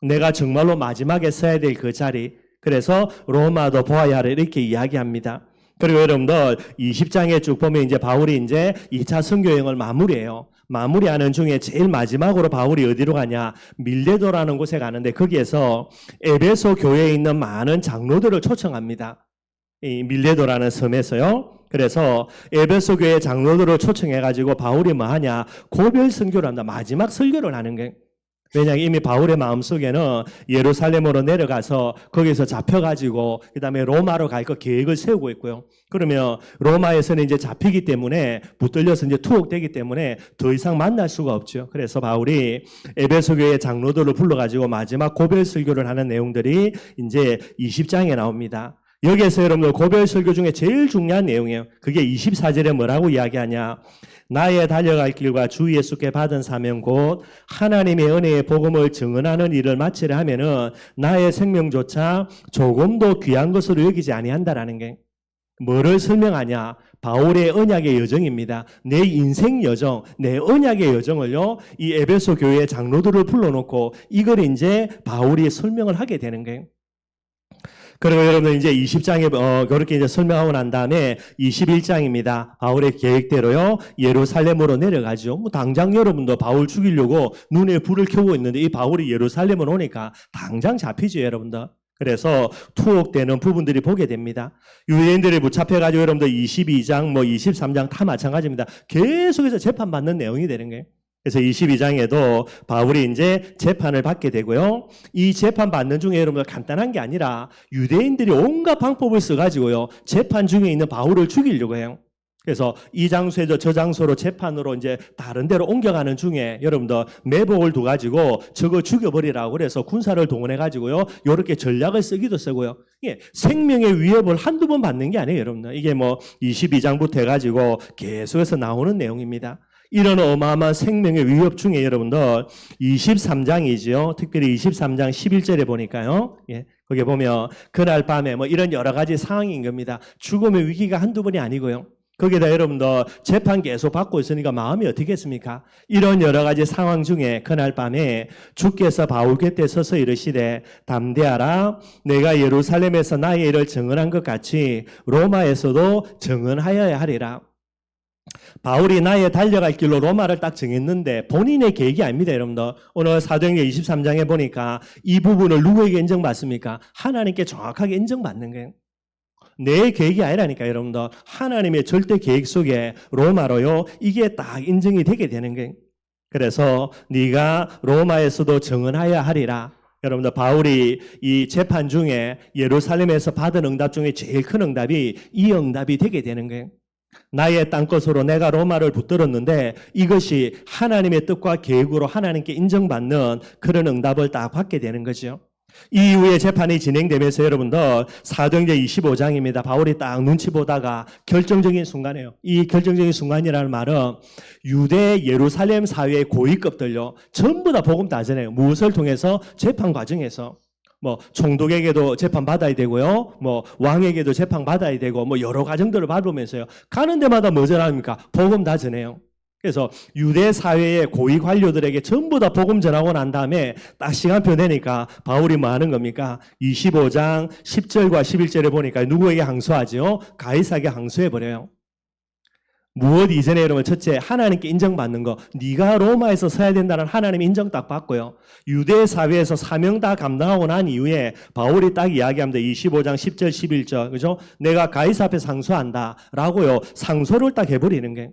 내가 정말로 마지막에 서야 될 그 자리. 그래서 로마도 보아야 하리 이렇게 이야기합니다. 그리고 여러분들 20장에 쭉 보면 이제 바울이 이제 2차 선교여행을 마무리해요. 마무리하는 중에 제일 마지막으로 바울이 어디로 가냐? 밀레도라는 곳에 가는데 거기에서 에베소 교회에 있는 많은 장로들을 초청합니다. 이 밀레도라는 섬에서요. 그래서 에베소 교회 장로들을 초청해가지고 바울이 뭐 하냐? 고별 선교를 한다. 마지막 설교를 하는 거예요. 왜냐하면 이미 바울의 마음속에는 예루살렘으로 내려가서 거기서 잡혀가지고 그 다음에 로마로 갈 거 계획을 세우고 있고요. 그러면 로마에서는 이제 잡히기 때문에 붙들려서 이제 투옥되기 때문에 더 이상 만날 수가 없죠. 그래서 바울이 에베소 교회 장로들을 불러가지고 마지막 고별 설교를 하는 내용들이 이제 20장에 나옵니다. 여기에서 여러분들 고별 설교 중에 제일 중요한 내용이에요. 그게 24절에 뭐라고 이야기하냐. 나의 달려갈 길과 주 예수께 받은 사명 곧 하나님의 은혜의 복음을 증언하는 일을 마치려 하면은 나의 생명조차 조금도 귀한 것으로 여기지 아니한다라는 게 뭐를 설명하냐? 바울의 언약의 여정입니다. 내 인생 여정, 내 언약의 여정을요, 이 에베소 교회 장로들을 불러놓고 이걸 이제 바울이 설명을 하게 되는 거예요. 그리고 여러분 이제 20장에 그렇게 이제 설명하고 난 다음에 21장입니다. 바울의 계획대로요 예루살렘으로 내려가죠. 뭐 당장 여러분도 바울 죽이려고 눈에 불을 켜고 있는데 이 바울이 예루살렘으로 오니까 당장 잡히죠, 여러분들. 그래서 투옥되는 부분들이 보게 됩니다. 유대인들이 붙잡혀가지고 여러분들 22장, 뭐 23장 다 마찬가지입니다. 계속해서 재판받는 내용이 되는 거예요. 그래서 22장에도 바울이 이제 재판을 받게 되고요. 이 재판 받는 중에 여러분들 간단한 게 아니라 유대인들이 온갖 방법을 써가지고요. 재판 중에 있는 바울을 죽이려고 해요. 그래서 이 장소에서 저 장소로 재판으로 이제 다른 데로 옮겨가는 중에 여러분들 매복을 둬가지고 저거 죽여버리라고 그래서 군사를 동원해가지고요. 이렇게 전략을 쓰기도 쓰고요. 이게 생명의 위협을 한두 번 받는 게 아니에요, 여러분들. 이게 뭐 22장부터 해가지고 계속해서 나오는 내용입니다. 이런 어마어마한 생명의 위협 중에 여러분들 23장이지요. 특별히 23장 11절에 보니까요. 예, 거기 보면 그날 밤에 뭐 이런 여러 가지 상황인 겁니다. 죽음의 위기가 한두 번이 아니고요. 거기다 여러분들 재판 계속 받고 있으니까 마음이 어떻겠습니까? 이런 여러 가지 상황 중에 그날 밤에 주께서 바울 곁에 서서 이르시되 담대하라 내가 예루살렘에서 나의 일을 증언한 것 같이 로마에서도 증언하여야 하리라. 바울이 나의 달려갈 길로 로마를 딱 정했는데 본인의 계획이 아닙니다, 여러분들. 오늘 사도행전 23장에 보니까 이 부분을 누구에게 인정받습니까? 하나님께 정확하게 인정받는 거예요. 내 계획이 아니라니까, 여러분들. 하나님의 절대 계획 속에 로마로요, 이게 딱 인정이 되게 되는 거예요. 그래서 네가 로마에서도 증언하여야 하리라. 여러분들, 바울이 이 재판 중에 예루살렘에서 받은 응답 중에 제일 큰 응답이 이 응답이 되게 되는 거예요. 나의 땅것으로 내가 로마를 붙들었는데 이것이 하나님의 뜻과 계획으로 하나님께 인정받는 그런 응답을 딱 받게 되는 거죠. 이후에 재판이 진행되면서 여러분들 사도행전 25장입니다. 바울이 딱 눈치 보다가 결정적인 순간이에요. 이 결정적인 순간이라는 말은 유대 예루살렘 사회의 고위급들요 전부 다 복음 다 전해요. 무엇을 통해서? 재판 과정에서. 뭐 총독에게도 재판 받아야 되고요. 뭐 왕에게도 재판 받아야 되고 뭐 여러 과정들을 밟으면서요. 가는 데마다 뭐 전합니까? 복음 다 전해요. 그래서 유대 사회의 고위 관료들에게 전부 다 복음 전하고 난 다음에 딱 시간표 되니까 바울이 뭐 하는 겁니까? 25장 10절과 11절에 보니까 누구에게 항소하죠? 가이사에게 항소해 버려요. 무엇 이전에 여러분 첫째 하나님께 인정받는 거. 네가 로마에서 서야 된다는 하나님 인정 딱 받고요. 유대 사회에서 사명 다 감당하고 난 이후에 바울이 딱 이야기합니다. 25장 10절 11절 그죠? 내가 가이사 앞에 상소한다 라고요. 상소를 딱 해버리는 게.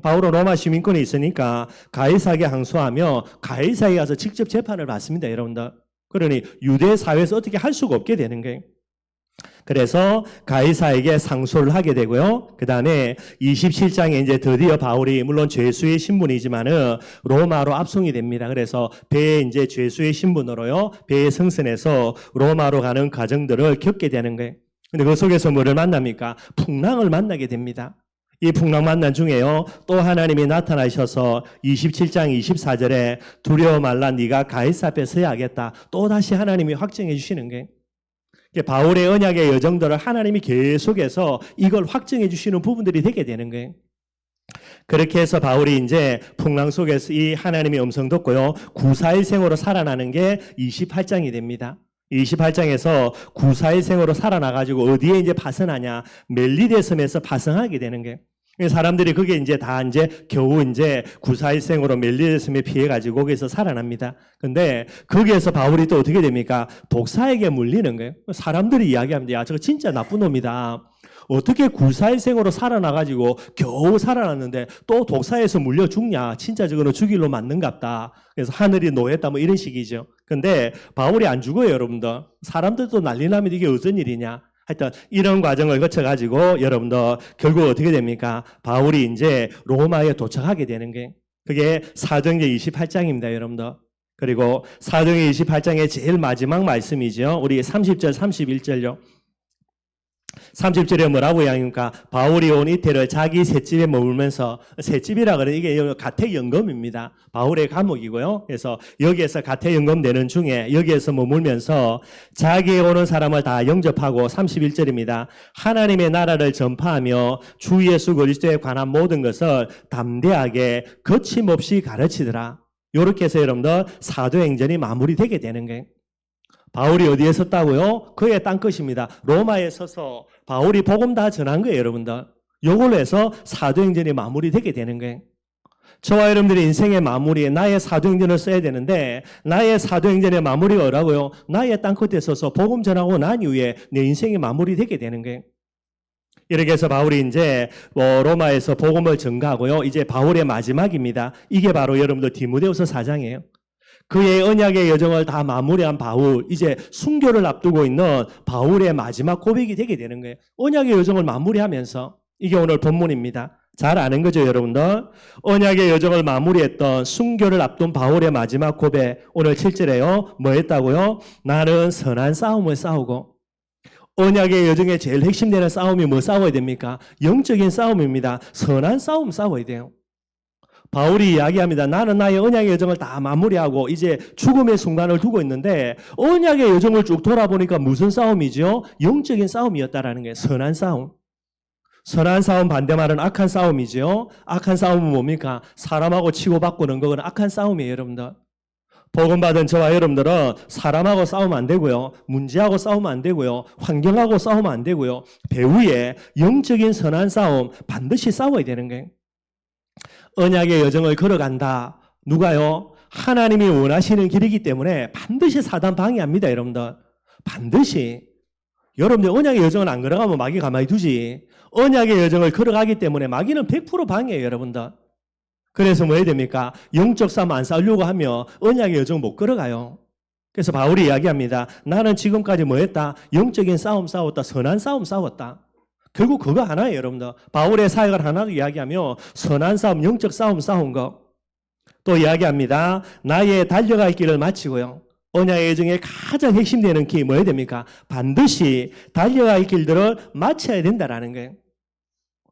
바울은 로마 시민권이 있으니까 가이사에게 항소하며 가이사에 가서 직접 재판을 받습니다, 여러분들. 그러니 유대 사회에서 어떻게 할 수가 없게 되는 거예요. 그래서 가이사에게 상소를 하게 되고요. 그 다음에 27장에 이제 드디어 바울이 물론 죄수의 신분이지만은 로마로 압송이 됩니다. 그래서 배에 이제 죄수의 신분으로요, 배에 승선해서 로마로 가는 과정들을 겪게 되는 거예요. 근데 그 속에서 뭐를 만납니까? 풍랑을 만나게 됩니다. 이 풍랑 만난 중에요, 또 하나님이 나타나셔서 27장 24절에 두려워 말라 네가 가이사 앞에 서야 하겠다. 또 다시 하나님이 확정해 주시는 거예요. 바울의 언약의 여정들을 하나님이 계속해서 이걸 확정해 주시는 부분들이 되게 되는 거예요. 그렇게 해서 바울이 이제 풍랑 속에서 이 하나님의 음성 듣고요, 구사일생으로 살아나는 게 28장이 됩니다. 28장에서 구사일생으로 살아나가지고 어디에 이제 파선하냐? 멜리데 섬에서 파선하게 되는 거예요. 사람들이 그게 이제 다 이제 겨우 이제 구사일생으로 멜리데 섬에 피해가지고 거기서 살아납니다. 근데 거기에서 바울이 또 어떻게 됩니까? 독사에게 물리는 거예요. 사람들이 이야기합니다. 야, 저거 진짜 나쁜 놈이다. 어떻게 구사일생으로 살아나가지고 겨우 살아났는데 또 독사에서 물려 죽냐? 진짜 저거는 죽일로 맞는갑다. 그래서 하늘이 노했다 뭐 이런 식이죠. 근데 바울이 안 죽어요, 여러분들. 사람들도 난리 나면 이게 어떤 일이냐? 하여튼 이런 과정을 거쳐가지고 여러분들 결국 어떻게 됩니까? 바울이 이제 로마에 도착하게 되는 게 그게 사도행전 28장입니다, 여러분들. 그리고 사도행전 28장의 제일 마지막 말씀이죠. 우리 30절, 31절요. 30절에 뭐라고 이야기합니까? 바울이 온 이태를 자기 셋집에 머물면서, 셋집이라 그러는 이게 가택연금입니다. 바울의 감옥이고요. 그래서 여기에서 가택연금 되는 중에 여기에서 머물면서 자기에 오는 사람을 다 영접하고 31절입니다. 하나님의 나라를 전파하며 주 예수 그리스도에 관한 모든 것을 담대하게 거침없이 가르치더라. 이렇게 해서 여러분들 사도행전이 마무리되게 되는 거예요. 바울이 어디에 섰다고요? 그의 땅끝입니다. 로마에 서서 바울이 복음 다 전한 거예요, 여러분들. 요걸로 해서 사도행전이 마무리되게 되는 거예요. 저와 여러분들의 인생의 마무리에 나의 사도행전을 써야 되는데 나의 사도행전의 마무리가 뭐라고요? 나의 땅끝에 서서 복음 전하고 난 이후에 내 인생이 마무리되게 되는 거예요. 이렇게 해서 바울이 이제 로마에서 복음을 전가하고요. 이제 바울의 마지막입니다. 이게 바로 여러분들 디모데후서 4장이에요. 그의 언약의 여정을 다 마무리한 바울, 이제 순교를 앞두고 있는 바울의 마지막 고백이 되게 되는 거예요. 언약의 여정을 마무리하면서 이게 오늘 본문입니다. 잘 아는 거죠, 여러분들? 언약의 여정을 마무리했던 순교를 앞둔 바울의 마지막 고백, 오늘 7절에요. 뭐 했다고요? 나는 선한 싸움을 싸우고, 언약의 여정의 제일 핵심되는 싸움이 뭐 싸워야 됩니까? 영적인 싸움입니다. 선한 싸움 싸워야 돼요. 바울이 이야기합니다. 나는 나의 언약의 여정을 다 마무리하고 이제 죽음의 순간을 두고 있는데 언약의 여정을 쭉 돌아보니까 무슨 싸움이죠? 영적인 싸움이었다라는 게 선한 싸움. 선한 싸움 반대말은 악한 싸움이죠. 악한 싸움은 뭡니까? 사람하고 치고받고는 그건 악한 싸움이에요, 여러분들. 복음 받은 저와 여러분들은 사람하고 싸우면 안 되고요. 문제하고 싸우면 안 되고요. 환경하고 싸우면 안 되고요. 배후에 영적인 선한 싸움 반드시 싸워야 되는 거예요. 언약의 여정을 걸어간다. 누가요? 하나님이 원하시는 길이기 때문에 반드시 사단 방해합니다, 여러분들. 반드시. 여러분들 언약의 여정을 안 걸어가면 마귀 가만히 두지. 언약의 여정을 걸어가기 때문에 마귀는 100% 방해해요, 여러분들. 그래서 뭐 해야 됩니까? 영적 싸움 안 싸우려고 하면 언약의 여정 못 걸어가요. 그래서 바울이 이야기합니다. 나는 지금까지 뭐 했다? 영적인 싸움 싸웠다. 선한 싸움 싸웠다. 결국 그거 하나예요, 여러분들. 바울의 사역을 하나로 이야기하며 선한 싸움, 영적 싸움 싸운 거. 또 이야기합니다. 나의 달려갈 길을 마치고요. 언약의 여정의 가장 핵심되는 키 뭐 해야 됩니까? 반드시 달려갈 길들을 마쳐야 된다라는 거예요.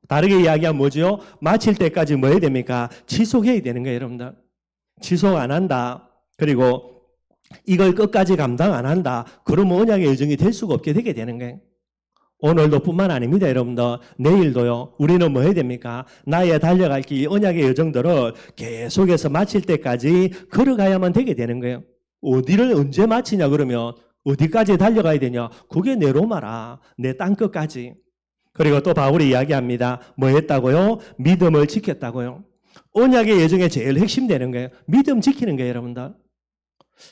다르게 이야기하면 뭐죠? 마칠 때까지 뭐 해야 됩니까? 지속해야 되는 거예요, 여러분들. 지속 안 한다. 그리고 이걸 끝까지 감당 안 한다. 그러면 언약의 여정이 될 수가 없게 되게 되는 거예요. 오늘도 뿐만 아닙니다, 여러분들. 내일도요. 우리는 뭐 해야 됩니까? 나의 달려갈 길, 언약의 여정들을 계속해서 마칠 때까지 걸어가야만 되게 되는 거예요. 어디를 언제 마치냐 그러면 어디까지 달려가야 되냐? 그게 내 로마라. 내 땅끝까지. 그리고 또 바울이 이야기합니다. 뭐 했다고요? 믿음을 지켰다고요. 언약의 여정의 제일 핵심되는 거예요. 믿음 지키는 거예요, 여러분들.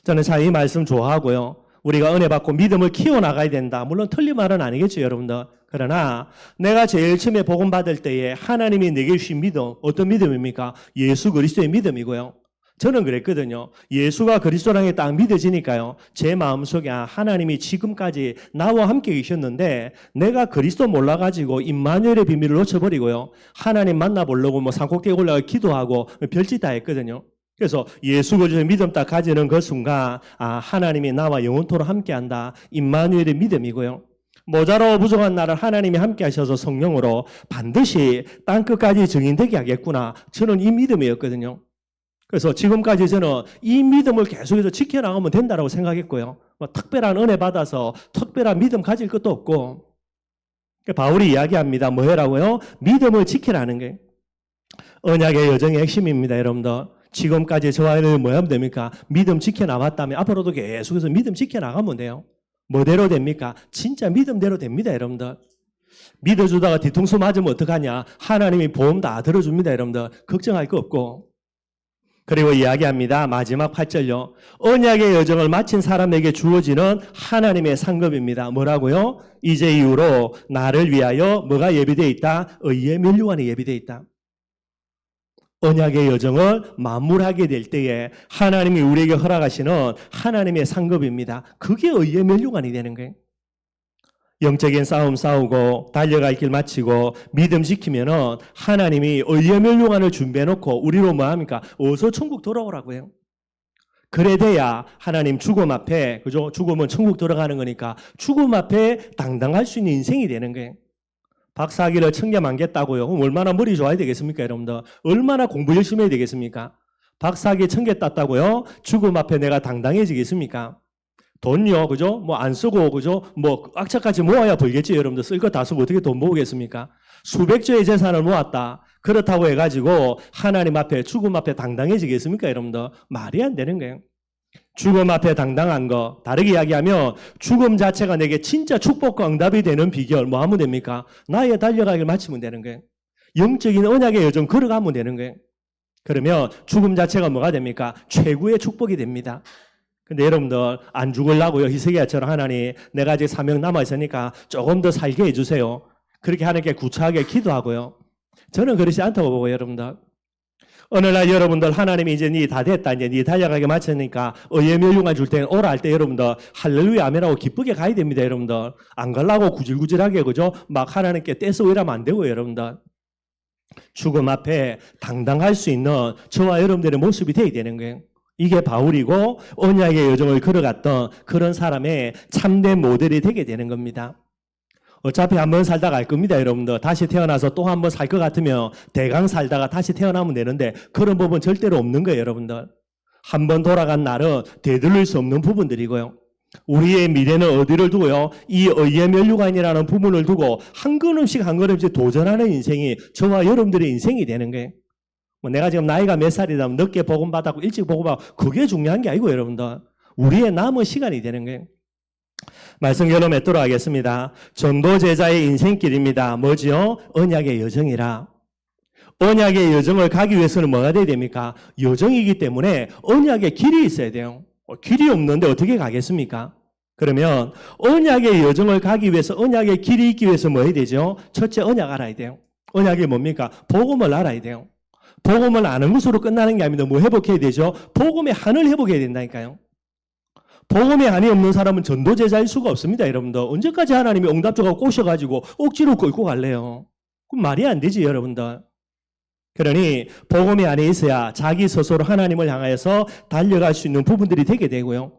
저는 참 이 말씀 좋아하고요. 우리가 은혜 받고 믿음을 키워나가야 된다. 물론 틀린 말은 아니겠죠, 여러분들. 그러나 내가 제일 처음에 복음 받을 때에 하나님이 내게 주신 믿음, 어떤 믿음입니까? 예수 그리스도의 믿음이고요. 저는 그랬거든요. 예수가 그리스도라는 게 딱 믿어지니까요. 제 마음속에 하나님이 지금까지 나와 함께 계셨는데 내가 그리스도 몰라가지고 임마누엘의 비밀을 놓쳐버리고요. 하나님 만나보려고 뭐 산꼭대기에 올라가 기도하고 별짓 다 했거든요. 그래서 예수 그리스도의 믿음 딱 가지는 그 순간 하나님이 나와 영원토록 함께한다. 임마누엘의 믿음이고요. 모자로 부족한 나를 하나님이 함께 하셔서 성령으로 반드시 땅끝까지 증인되게 하겠구나. 저는 이 믿음이었거든요. 그래서 지금까지 저는 이 믿음을 계속해서 지켜나가면 된다고 생각했고요. 뭐 특별한 은혜 받아서 특별한 믿음 가질 것도 없고. 바울이 이야기합니다. 뭐 해라고요? 믿음을 지키라는 게 언약의 여정의 핵심입니다, 여러분들. 지금까지 저와 여러분이 뭐 하면 됩니까? 믿음 지켜나갔다면 앞으로도 계속해서 믿음 지켜나가면 돼요. 뭐대로 됩니까? 진짜 믿음대로 됩니다, 여러분들. 믿어주다가 뒤통수 맞으면 어떡하냐? 하나님이 보험 다 들어줍니다, 여러분들. 걱정할 거 없고. 그리고 이야기합니다. 마지막 8절요. 언약의 여정을 마친 사람에게 주어지는 하나님의 상급입니다. 뭐라고요? 이제 이후로 나를 위하여 뭐가 예비되어 있다? 의의 면류관이 예비되어 있다. 언약의 여정을 마무리하게 될 때에 하나님이 우리에게 허락하시는 하나님의 상급입니다. 그게 의의 면류관이 되는 거예요. 영적인 싸움 싸우고 달려갈 길 마치고 믿음 지키면은 하나님이 의의 면류관을 준비해놓고 우리로 뭐 합니까? 어서 천국 돌아오라고 해요. 그래 돼야 하나님 죽음 앞에, 그죠? 죽음은 천국 들어가는 거니까 죽음 앞에 당당할 수 있는 인생이 되는 거예요. 박사학위를 1000개 겠다고요? 그럼 얼마나 머리 좋아야 되겠습니까, 여러분들? 얼마나 공부 열심히 해야 되겠습니까? 박사학위 1000개 땄다고요? 죽음 앞에 내가 당당해지겠습니까? 돈요, 그죠? 뭐 안 쓰고, 그죠? 뭐 악착같이 모아야 벌겠지, 여러분들. 쓸 거 다 쓰고 어떻게 돈 모으겠습니까? 수백조의 재산을 모았다. 그렇다고 해가지고 하나님 앞에, 죽음 앞에 당당해지겠습니까, 여러분들? 말이 안 되는 거예요. 죽음 앞에 당당한 거, 다르게 이야기하면 죽음 자체가 내게 진짜 축복과 응답이 되는 비결 뭐 하면 됩니까? 나의 달려가기를 마치면 되는 거예요. 영적인 언약의 여정 걸어가면 되는 거예요. 그러면 죽음 자체가 뭐가 됩니까? 최고의 축복이 됩니다. 근데 여러분들 안 죽으려고요. 히스기야처럼 하나님 내가 아직 사명 남아있으니까 조금 더 살게 해주세요. 그렇게 하나님께 구차하게 기도하고요. 저는 그렇지 않다고 보고 여러분들. 어느 날 여러분들 하나님이 이제 니 다 됐다. 이제 니 달려가게 마쳤으니까 의의 멸류관 줄 때 오라 할 때 여러분들 할렐루야 아멘하고 기쁘게 가야 됩니다. 여러분들. 안 가려고 구질구질하게 그죠? 막 하나님께 떼쓰고 이러면 안 되고 여러분들. 죽음 앞에 당당할 수 있는 저와 여러분들의 모습이 되어야 되는 거예요. 이게 바울이고 언약의 여정을 걸어갔던 그런 사람의 참된 모델이 되게 되는 겁니다. 어차피 한번 살다 갈 겁니다, 여러분들. 다시 태어나서 또 한 번 살 것 같으면 대강 살다가 다시 태어나면 되는데 그런 법은 절대로 없는 거예요, 여러분들. 한 번 돌아간 날은 되돌릴 수 없는 부분들이고요. 우리의 미래는 어디를 두고요? 이 의의 멸류관이라는 부분을 두고 한 걸음씩 한 걸음씩 도전하는 인생이 저와 여러분들의 인생이 되는 거예요. 뭐 내가 지금 나이가 몇 살이다, 늦게 복음 받았고 일찍 복음 받고 그게 중요한 게 아니고 여러분들. 우리의 남은 시간이 되는 거예요. 말씀 결론 맺도록 하겠습니다. 전도 제자의 인생길입니다. 뭐지요? 언약의 여정이라. 언약의 여정을 가기 위해서는 뭐가 돼야 됩니까? 여정이기 때문에 언약의 길이 있어야 돼요. 길이 없는데 어떻게 가겠습니까? 그러면 언약의 여정을 가기 위해서 언약의 길이 있기 위해서 뭐 해야 되죠? 첫째 언약 알아야 돼요. 언약이 뭡니까? 복음을 알아야 돼요. 복음을 아는 것으로 끝나는 게 아닙니다. 뭐 회복해야 되죠? 복음의 한을 회복해야 된다니까요. 복음의 한이 없는 사람은 전도제자일 수가 없습니다, 여러분들. 언제까지 하나님이 응답자가 꼬셔가지고 억지로 끌고 갈래요? 그럼 말이 안 되지, 여러분들. 그러니 복음의 안에 있어야 자기 스스로 하나님을 향해서 달려갈 수 있는 부분들이 되게 되고요.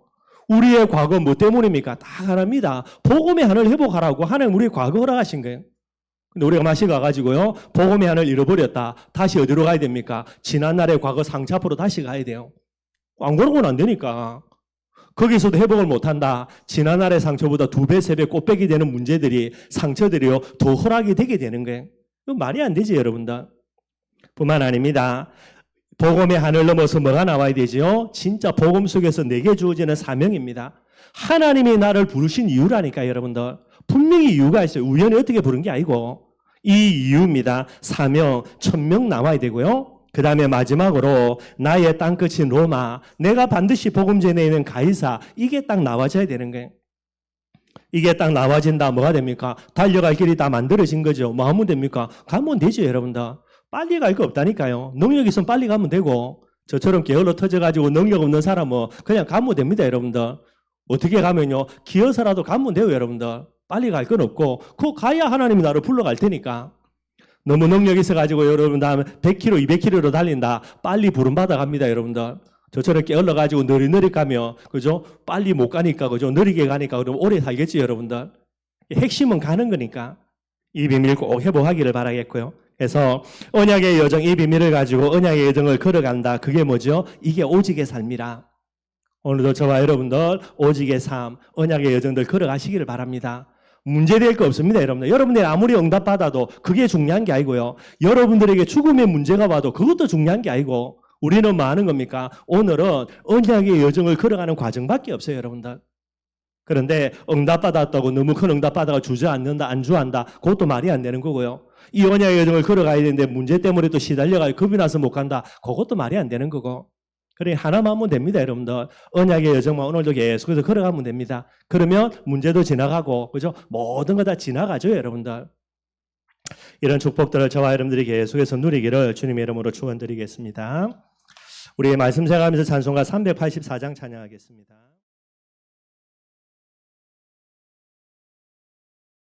우리의 과거 뭐 때문입니까? 다 가랍니다. 복음의 한을 회복하라고 하나님 우리의 과거 허락하신 거예요. 근데 우리가 마시 가가지고요, 복음의 한을 잃어버렸다. 다시 어디로 가야 됩니까? 지난날의 과거 상처 앞으로 다시 가야 돼요. 안 그러고는 안 되니까. 거기서도 회복을 못한다. 지난날의 상처보다 2배, 3배 꽃배기 되는 문제들이, 상처들이요, 더 허락이 되게 되는 거예요. 이거 말이 안 되지, 여러분들. 뿐만 아닙니다. 복음의 한을 넘어서 뭐가 나와야 되지요? 진짜 복음 속에서 내게 주어지는 사명입니다. 하나님이 나를 부르신 이유라니까, 여러분들. 분명히 이유가 있어요. 우연히 어떻게 부른 게 아니고. 이 이유입니다. 사명, 천명 나와야 되고요. 그 다음에 마지막으로 나의 땅끝인 로마, 내가 반드시 복음 전에 있는 가이사, 이게 딱 나와져야 되는 거예요. 이게 딱 나와진다. 뭐가 됩니까? 달려갈 길이 다 만들어진 거죠. 뭐 하면 됩니까? 가면 되죠, 여러분들. 빨리 갈 거 없다니까요. 능력 있으면 빨리 가면 되고, 저처럼 게을러 터져가지고 능력 없는 사람은 그냥 가면 됩니다, 여러분들. 어떻게 가면요? 기어서라도 가면 돼요, 여러분들. 빨리 갈 건 없고, 그거 가야 하나님이 나를 불러갈 테니까. 너무 능력이 있어가지고 여러분 다음에 100km, 200km로 달린다. 빨리 부름받아 갑니다, 여러분들. 저처럼 깨어러가지고 느리느리 가면, 그죠? 빨리 못 가니까, 그죠? 느리게 가니까, 그럼 오래 살겠지, 여러분들. 핵심은 가는 거니까. 이 비밀 꼭 회복하기를 바라겠고요. 그래서 언약의 여정, 이 비밀을 가지고 언약의 여정을 걸어간다. 그게 뭐죠? 이게 오직의 삶이라. 오늘도 저와 여러분들 오직의 삶, 언약의 여정들 걸어가시기를 바랍니다. 문제될 거 없습니다, 여러분들. 여러분들이 아무리 응답받아도 그게 중요한 게 아니고요. 여러분들에게 죽음의 문제가 와도 그것도 중요한 게 아니고, 우리는 뭐 하는 겁니까? 오늘은 언약의 여정을 걸어가는 과정밖에 없어요, 여러분들. 그런데 응답받았다고 너무 큰 응답받아가 주저앉는다, 안주한다, 그것도 말이 안 되는 거고요. 이 언약의 여정을 걸어가야 되는데 문제 때문에 또 시달려가지고 겁이 나서 못 간다, 그것도 말이 안 되는 거고. 그래, 하나만 하면 됩니다, 여러분들. 언약의 여정만 오늘도 계속해서 걸어가면 됩니다. 그러면 문제도 지나가고, 그죠? 모든 거 다 지나가죠, 여러분들. 이런 축복들을 저와 여러분들이 계속해서 누리기를 주님의 이름으로 축원드리겠습니다. 우리 말씀 생각하면서 찬송가 384장 찬양하겠습니다.